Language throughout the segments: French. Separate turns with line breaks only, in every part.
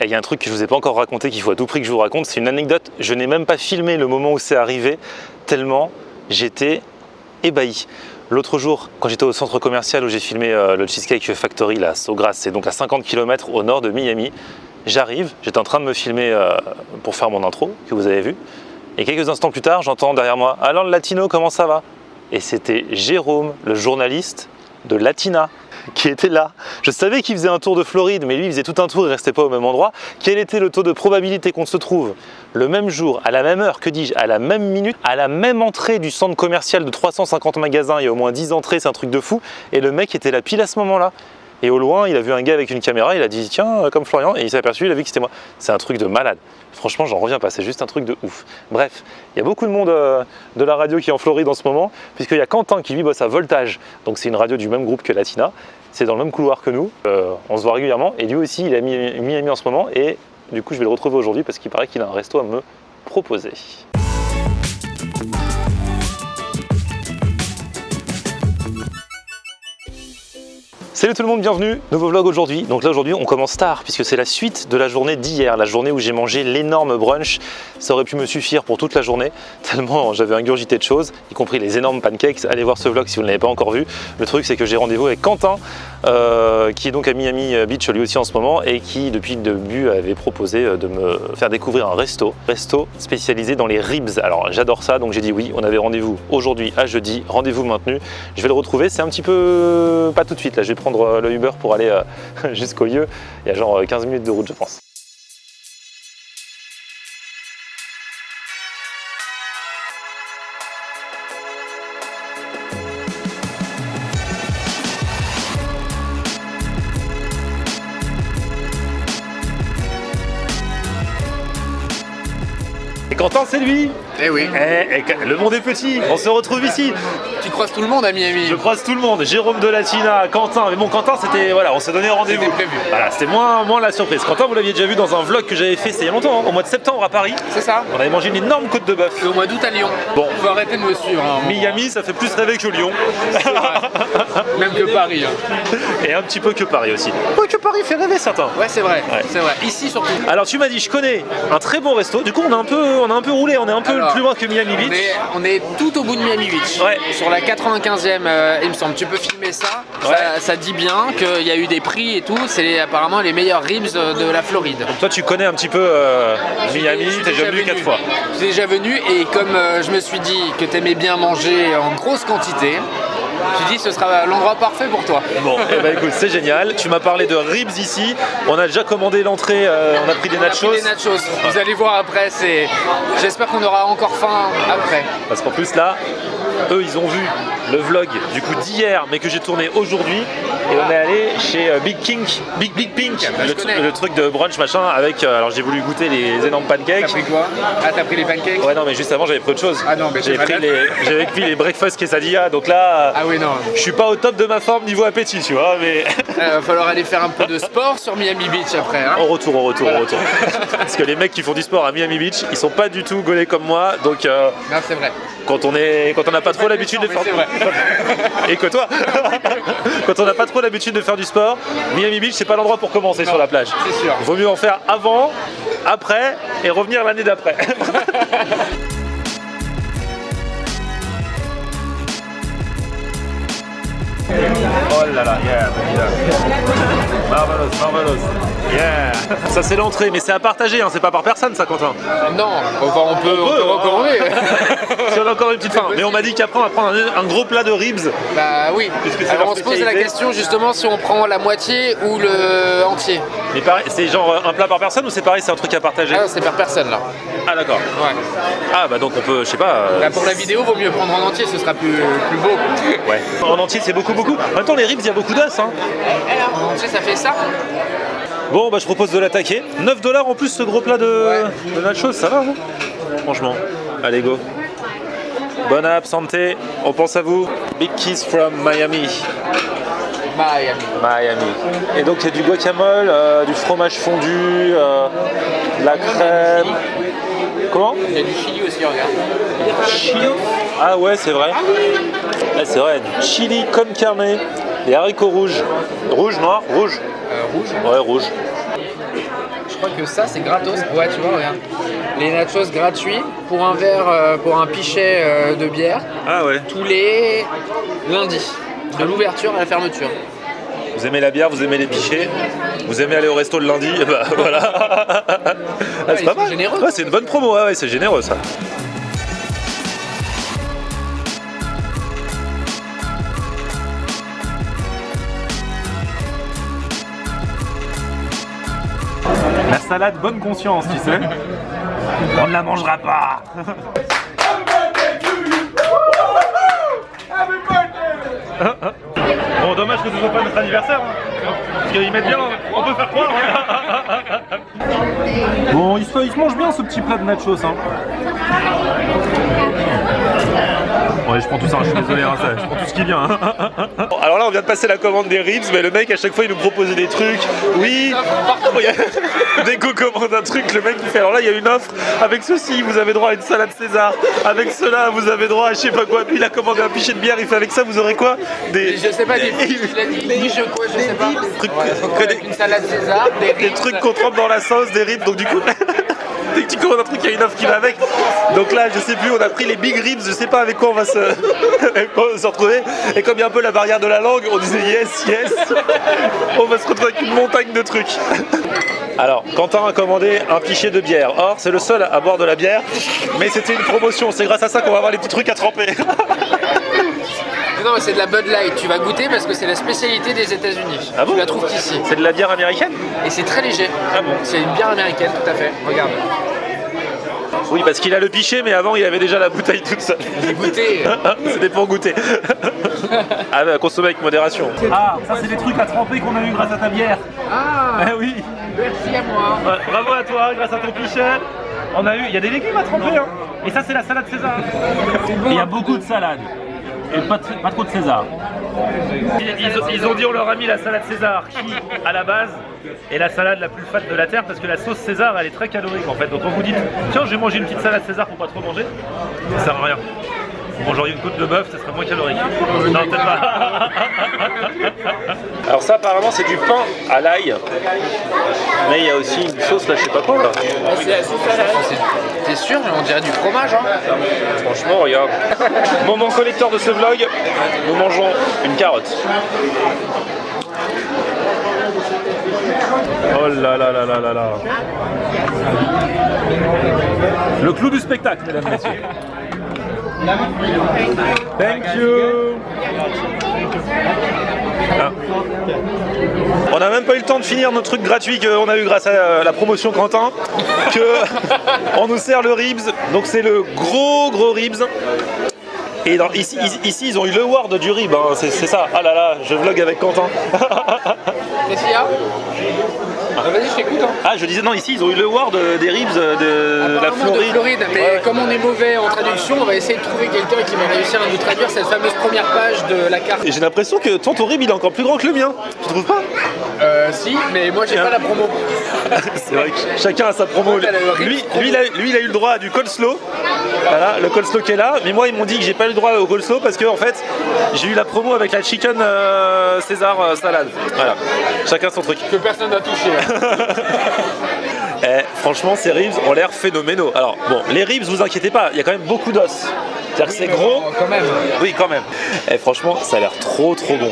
Et il y a un truc que je ne vous ai pas encore raconté qu'il faut à tout prix que je vous raconte, c'est une anecdote. Je n'ai même pas filmé le moment où c'est arrivé, tellement j'étais ébahi. L'autre jour, quand j'étais au centre commercial où j'ai filmé le Cheesecake Factory, la Sawgrass, c'est donc à 50 km au nord de Miami, j'arrive, j'étais en train de me filmer pour faire mon intro, que vous avez vu, et quelques instants plus tard, j'entends derrière moi « Alors le Latino, comment ça va ?» Et c'était Jérôme, le journaliste de Latina, qui était là. Je savais qu'il faisait un tour de Floride, mais lui, il faisait tout un tour, il restait pas au même endroit. Quel était le taux de probabilité qu'on se trouve le même jour, à la même heure, que dis-je, à la même minute, à la même entrée du centre commercial de 350 magasins, il y a au moins 10 entrées, c'est un truc de fou, et le mec était là pile à ce moment-là. Et au loin, il a vu un gars avec une caméra, il a dit tiens, comme Florian, et il s'est aperçu, il a vu que c'était moi. C'est un truc de malade. Franchement, j'en reviens pas, c'est juste un truc de ouf. Bref, il y a beaucoup de monde de la radio qui est en Floride en ce moment, puisqu'il y a Quentin qui lui bosse à Voltage, donc c'est une radio du même groupe que Latina, c'est dans le même couloir que nous, on se voit régulièrement, et lui aussi, il a Miami en ce moment, et du coup, je vais le retrouver aujourd'hui parce qu'il paraît qu'il a un resto à me proposer. Salut tout le monde, bienvenue, nouveau vlog aujourd'hui. Donc là aujourd'hui on commence tard puisque c'est la suite de la journée d'hier, la journée où j'ai mangé l'énorme brunch. Ça aurait pu me suffire pour toute la journée, tellement j'avais ingurgité de choses, y compris les énormes pancakes. Allez voir ce vlog si vous ne l'avez pas encore vu. Le truc c'est que j'ai rendez-vous avec Quentin, qui est donc à Miami Beach lui aussi en ce moment, et qui depuis le début avait proposé de me faire découvrir un resto spécialisé dans les ribs. Alors j'adore ça, donc j'ai dit oui. On avait rendez-vous aujourd'hui à jeudi, rendez-vous maintenu. Je vais le retrouver, c'est un petit peu, pas tout de suite là, je vais prendre le Uber pour aller jusqu'au lieu. Il y a genre 15 minutes de route je pense. Et Quentin c'est lui.
Eh oui.
Le monde est petit, on se retrouve ici.
Tu croises tout le monde à Miami.
Je croise tout le monde, Jérôme de Latina, Quentin. Mais bon, Quentin, c'était, voilà, on s'est donné rendez-vous.
C'était prévu.
Voilà, c'était moins la surprise. Quentin, vous l'aviez déjà vu dans un vlog que j'avais fait, c'était il y a longtemps, hein, au mois de septembre à Paris.
C'est ça.
On avait mangé une énorme côte de bœuf.
Et au mois d'août à Lyon.
Bon.
Vous pouvez arrêter de me suivre. Hein,
Miami, ça fait plus rêver que Lyon.
Même que Paris. Hein.
Et un petit peu que Paris aussi. Ouais, que Paris fait rêver certains.
Ouais, c'est vrai.
Ouais.
C'est vrai. Ici surtout.
Alors tu m'as dit, je connais un très bon resto. Du coup, on a un peu roulé, on est un peu plus loin que Miami Beach.
On est tout au bout de Miami Beach.
Ouais.
Sur la 95e, il me semble. Tu peux filmer ça.
Ouais.
Ça dit bien qu'il y a eu des prix et tout. C'est apparemment les meilleurs ribs de la Floride.
Toi, tu connais un petit peu Miami, t'es déjà venu 4 fois.
Je suis déjà venu et comme je me suis dit que t'aimais bien manger en grosse quantité, je me suis dit ce sera l'endroit parfait pour toi.
Bon, eh ben écoute, c'est génial. Tu m'as parlé de ribs ici. On a déjà commandé l'entrée, on a pris des nachos.
Des nachos. Vous allez voir après, j'espère qu'on aura encore faim après.
Parce qu'en plus là, eux ils ont vu le vlog du coup d'hier mais que j'ai tourné aujourd'hui et on est allé chez Big Pink, le truc de brunch machin avec, alors j'ai voulu goûter les énormes pancakes.
T'as pris quoi? Ah, t'as pris les pancakes?
Ouais non mais juste avant j'avais pris autre chose.
Ah non mais
j'avais pris les breakfast quesadillas donc là
ah oui non.
Je suis pas au top de ma forme niveau appétit tu vois mais...
Va falloir aller faire un peu de sport sur Miami Beach après hein.
Au retour. Parce que les mecs qui font du sport à Miami Beach ils sont pas du tout gaulés comme moi donc
non c'est vrai.
Quand on n'a pas trop l'habitude de faire du sport. Et que toi quand on n'a pas trop l'habitude de faire du sport, Miami Beach c'est pas l'endroit pour commencer sur la plage.
C'est sûr.
Vaut mieux en faire avant, après et revenir l'année d'après. Oh là là, yeah. Marvelous. Yeah. Ça c'est l'entrée, mais c'est à partager, hein, c'est pas par personne ça Quentin.
Non, enfin on peut recommander.
Si on a encore une petite faim. Mais on m'a dit qu'après on va prendre un gros plat de ribs.
Bah oui. Alors on se pose la question justement si on prend la moitié ou le entier.
Mais pareil, c'est genre un plat par personne ou c'est pareil, c'est un truc à partager?
Ah c'est par personne là.
Ah d'accord.
Ouais.
Ah bah donc on peut, je sais pas.
Bah, pour la vidéo vaut mieux prendre en entier, ce sera plus beau.
Ouais. En entier c'est beaucoup. En même temps les ribs il y a beaucoup d'os hein.
En entier ça fait ça.
Bon bah je propose de l'attaquer. 9 $ en plus ce gros plat de nachos, ça va hein. Franchement. Allez go. Bonne app, santé, on pense à vous. Big kiss from Miami. Et donc il y a du guacamole, du fromage fondu, de la crème. Comment?
Il y a du chili aussi, regarde.
Chili? Ah ouais, c'est vrai. Ah, c'est vrai, du chili con carne, des haricots rouges. Rouge, noir, rouge?
Rouge.
Ouais, rouge.
crois que ça c'est gratos. Ouais, tu vois, regarde. Les nachos gratuits pour un verre, pour un pichet de bière.
Ah ouais.
Tous les lundis. De l'ouverture à la fermeture.
Vous aimez la bière, vous aimez les pichets, vous aimez aller au resto le lundi, bah voilà. Ah, c'est pas mal.
Généreux.
Ouais, c'est une bonne promo, ouais, c'est généreux ça. La salade bonne conscience, tu sais. On ne la mangera pas. Bon, dommage que ce soit pas notre anniversaire, hein. Parce qu'ils mettent bien, on peut faire croire. Bon, il se mange bien ce petit plat de nachos, hein. Ouais, je prends tout ça, je suis désolé, hein, je prends tout ce qui vient. Hein. Alors là, on vient de passer la commande des ribs, mais le mec, à chaque fois, il nous proposait des trucs. Oui, dès qu'on commande un truc, le mec, il fait, alors là, il y a une offre, avec ceci, vous avez droit à une salade César, avec cela, vous avez droit à je sais pas quoi. Puis il a commandé un pichet de bière, il fait, avec ça, vous aurez quoi?
Je sais pas, des fiches, quoi, je sais pas. Avec une salade César,
des trucs qu'on trempe dans la sauce, des ribs, donc du coup... Dès que tu commandes un truc, il y a une offre qui va avec. Donc là, je sais plus, on a pris les big ribs, je sais pas avec quoi on va se retrouver. Et comme il y a un peu la barrière de la langue, on disait yes, yes. On va se retrouver avec une montagne de trucs. Alors, Quentin a commandé un pichet de bière. Or, c'est le seul à boire de la bière, mais c'était une promotion. C'est grâce à ça qu'on va avoir les petits trucs à tremper.
Non, mais c'est de la Bud Light. Tu vas goûter parce que c'est la spécialité des États-Unis.
Ah bon?
Tu la trouves qu'ici.
C'est de la bière américaine?
Et c'est très léger.
Ah bon?
C'est une bière américaine, tout à fait. Regarde.
Oui, parce qu'il a le pichet, mais avant, il avait déjà la bouteille toute seule.
J'ai goûté.
C'était pour goûter. Ah, mais à consommer avec modération. Ah, ça, c'est des trucs à tremper qu'on a eu grâce à ta bière.
Ah,
Eh oui.
merci à moi.
Ouais, bravo à toi, grâce à ton pichet. On a eu, il y a des légumes à tremper, hein. Et ça, c'est la salade César. Il y a beaucoup de salades. Et pas trop de César. Ils ont dit on leur a mis la salade César qui, à la base, est la salade la plus fat de la terre parce que la sauce César elle est très calorique en fait. Donc quand vous dites tiens je vais manger une petite salade César pour pas trop manger, ça sert à rien. Vous mangeriez une côte de bœuf, ça serait moins calorique. Non, peut-être pas. Alors ça apparemment c'est du pain à l'ail. Mais il y a aussi une sauce là, je sais pas quoi là.
C'est la sauce à l'ail. T'es sûr? On dirait du fromage, hein.
Franchement, regarde. Moment collector de ce vlog, nous mangeons une carotte. Oh là là là là là là. Le clou du spectacle, mesdames et messieurs. Thank you. Ah. On n'a même pas eu le temps de finir nos trucs gratuits qu'on a eu grâce à la promotion Quentin. On nous sert le ribs, donc c'est le gros ribs. Et ici, ils ont eu le award du rib, hein. C'est ça. Ah là là, je vlog avec Quentin.
Qu'est-ce qu'il y a? Vas-y, je t'écoute. Hein.
Ah, je disais non, ici ils ont eu le award des ribs de la Floride.
Mais
ouais.
Comme on est mauvais en traduction, on va essayer de trouver quelqu'un qui va réussir à nous traduire cette fameuse première page de la carte.
Et j'ai l'impression que ton rib il est encore plus grand que le mien. Tu trouves pas?
Si, mais moi j'ai pas la promo.
C'est vrai que chacun a sa promo. Lui, il a eu le droit à du coleslaw. Voilà, le coleslaw qui est là. Mais moi, ils m'ont dit que j'ai pas eu le droit au coleslaw parce que en fait, j'ai eu la promo avec la chicken César salade. Voilà, chacun son truc.
Que personne n'a touché.
Franchement, ces ribs ont l'air phénoménaux. Alors, bon, les ribs, vous inquiétez pas, il y a quand même beaucoup d'os. C'est-à-dire que c'est gros.
Quand même.
Oui, quand même. Franchement, ça a l'air trop bon.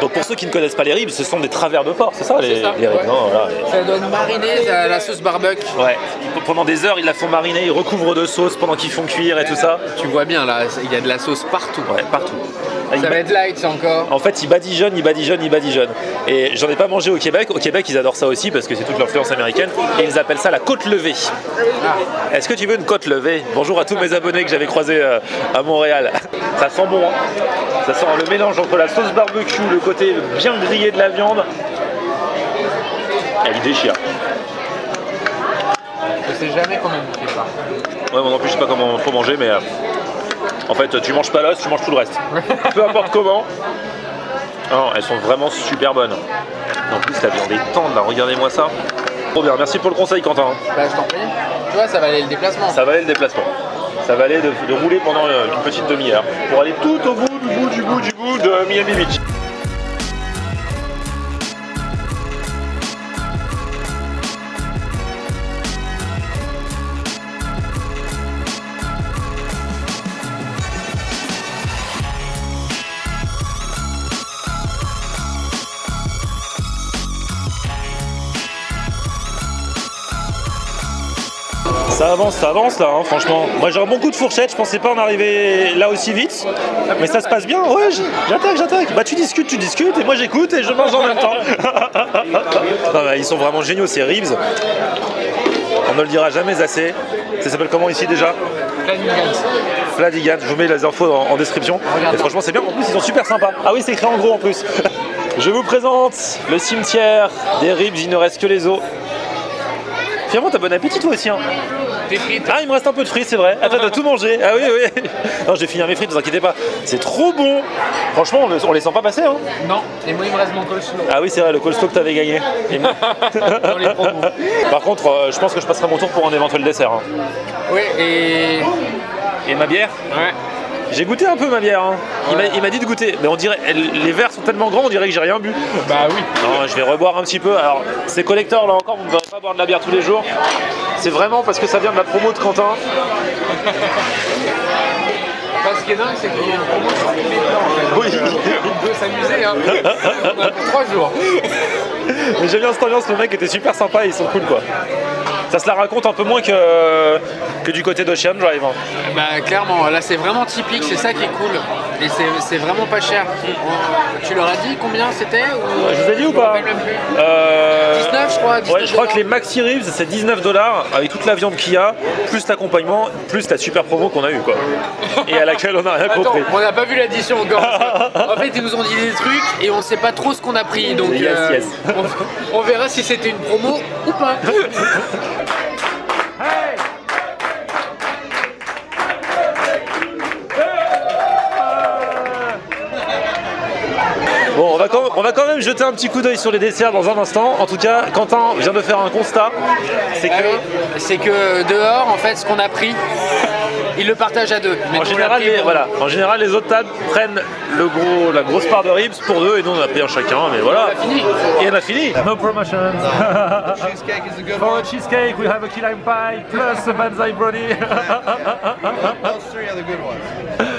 Donc pour ceux qui ne connaissent pas les ribs, ce sont des travers de porc, c'est ça les ribs,
ouais.
Non, voilà.
Ça donne mariner à la sauce barbecue.
Ouais, pendant des heures ils la font mariner, ils recouvrent de sauce pendant qu'ils font cuire et tout ça.
Tu vois bien là, il y a de la sauce partout.
Ouais, partout.
Ça va être light encore.
En fait, ils badigeonnent. Et j'en ai pas mangé au Québec. Au Québec, ils adorent ça aussi parce que c'est toute l'influence américaine. Et ils appellent ça la côte levée. Ah. Est-ce que tu veux une côte levée? Bonjour à tous mes abonnés que j'avais croisés à Montréal. Ça sent bon, hein. Ça sent le mélange entre la sauce barbecue, le côté bien grillé de la viande. Elle déchire.
Je sais jamais comment on fait ça.
Ouais, moi non plus, je sais pas comment faut manger, mais en fait, tu manges pas l'os, tu manges tout le reste. Peu importe comment. Non, elles sont vraiment super bonnes. En plus, la viande est tendre, là. Regardez-moi ça. Trop bien, merci pour le conseil, Quentin.
Bah, je t'en prie. Tu vois, ça valait le déplacement.
Ça valait le déplacement. Ça valait de rouler pendant une petite demi-heure pour aller tout au bout du bout de Miami Beach. Ça avance là, hein, franchement. Moi j'ai un bon coup de fourchette, je pensais pas en arriver là aussi vite. Mais ça se passe bien, ouais, j'attaque. Bah tu discutes, et moi j'écoute et je mange en même temps. Non, bah, ils sont vraiment géniaux ces ribs. On ne le dira jamais assez. Ça s'appelle comment ici déjà? Fladigans. Je vous mets les infos en description. Et franchement c'est bien, en plus ils sont super sympas. Ah oui, c'est écrit en gros en plus. Je vous présente le cimetière des ribs, il ne reste que les os. Finalement t'as bon appétit toi aussi hein.
Tes frites.
Ah il me reste un peu de frites c'est vrai. Attends t'as tout mangé. Ah oui. Non j'ai fini mes frites, ne vous inquiétez pas. C'est trop bon. Franchement on les sent pas passer hein.
Non, et moi il me reste mon coleslaw.
Ah oui c'est vrai, le coleslaw que t'avais gagné.
Dans les promos.
Par contre je pense que je passerai mon tour pour un éventuel dessert hein.
Oui,
Et ma bière?
Ouais.
J'ai goûté un peu ma bière hein.
Ouais.
Il m'a dit de goûter. Mais on dirait, les verres sont tellement grands on dirait que j'ai rien bu.
Bah oui.
Non, je vais reboire un petit peu. Alors, ces collecteurs là encore, vous ne verrez pas boire de la bière tous les jours. C'est vraiment parce que ça vient de la promo de Quentin.
Enfin, ce qui est dingue, c'est qu'il y a une promo sur tous les plans en fait.
Oui.
On peut s'amuser, hein. On a pour 3 jours.
Mais j'aime bien cette ambiance, le mec était super sympa et ils sont cool quoi. Ça se la raconte un peu moins que du côté d'Ocean Drive. Hein.
Bah clairement, là c'est vraiment typique, c'est ça qui est cool. Et c'est vraiment pas cher. Tu leur as dit combien c'était ou...
Je vous ai dit ou pas?
Je me rappelle même plus. 19 je crois. 19
Ouais, je crois que les Maxi Ribs c'est 19$ avec toute la viande qu'il y a, plus l'accompagnement, plus la super promo qu'on a eu quoi. Et à laquelle on n'a rien
Attends,
compris.
on n'a pas vu l'addition encore. En fait ils nous ont dit des trucs et on sait pas trop ce qu'on a pris. Donc
Yes.
on verra si c'était une promo ou pas.
Bon, on va quand même jeter un petit coup d'œil sur les desserts dans un instant. En tout cas, Quentin vient de faire un constat.
C'est que dehors, en fait, ce qu'on a pris, ils le partagent à deux. Mais
En général, les autres tables prennent la grosse part de ribs pour deux et nous on a pris un chacun. Mais voilà.
On a fini.
Et on a fini. No promotions.
Cheesecake is a good
For
one.
a cheesecake, we have a key lime pie plus a banzai brownie.
Those three are the good ones.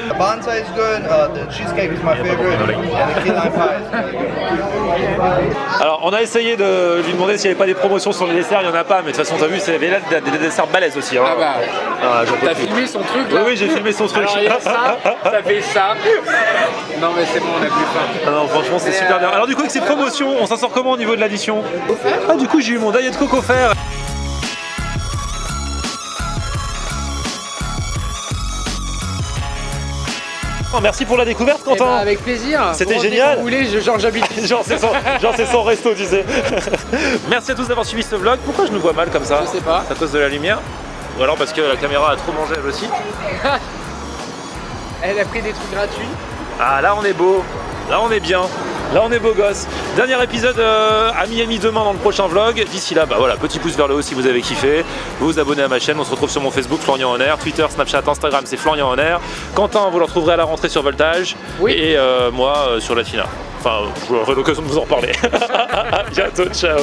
The bonsai is good. The cheesecake is my favorite, and the key lime pie is really good.
Alors, on a essayé de lui demander s'il n'y avait pas des promotions sur les desserts. Il n'y en a pas, mais de toute façon, t'as vu, c'est des desserts balèzes aussi. Hein.
Ah bah,
Ah, j'en peux
t'as
plus.
filmé son truc là?
Oui, j'ai filmé son truc.
Alors il y a ça fait ça. Non mais c'est bon, on a plus faim.
Ah non, franchement, c'est super bien. Alors, du coup, avec ces promotions, on s'en sort comment au niveau de l'addition? Ah, du coup, j'ai eu mon Diet Coke offert. Oh, merci pour la découverte,
Eh
Quentin.
ben, avec plaisir.
C'était
Vous revenez
génial.
quand vous voulez, j'habite ici.
Genre c'est son resto, tu sais. Merci à tous d'avoir suivi ce vlog. Pourquoi je nous vois mal comme ça?
Je sais pas.
C'est à cause de la lumière? Ou alors parce que la caméra a trop mangé elle aussi?
Elle a pris des trucs gratuits.
Ah là on est beau, là on est bien, là on est beau gosse. Dernier épisode à Miami demain dans le prochain vlog. D'ici là, bah voilà, petit pouce vers le haut si vous avez kiffé. Vous vous abonnez à ma chaîne, on se retrouve sur mon Facebook Florian en Air, Twitter, Snapchat, Instagram c'est Florian en Air. Quentin vous le retrouverez à la rentrée sur Voltage.
Oui.
Et moi sur Latina. Enfin, j'aurai l'occasion de vous en reparler. À bientôt, ciao.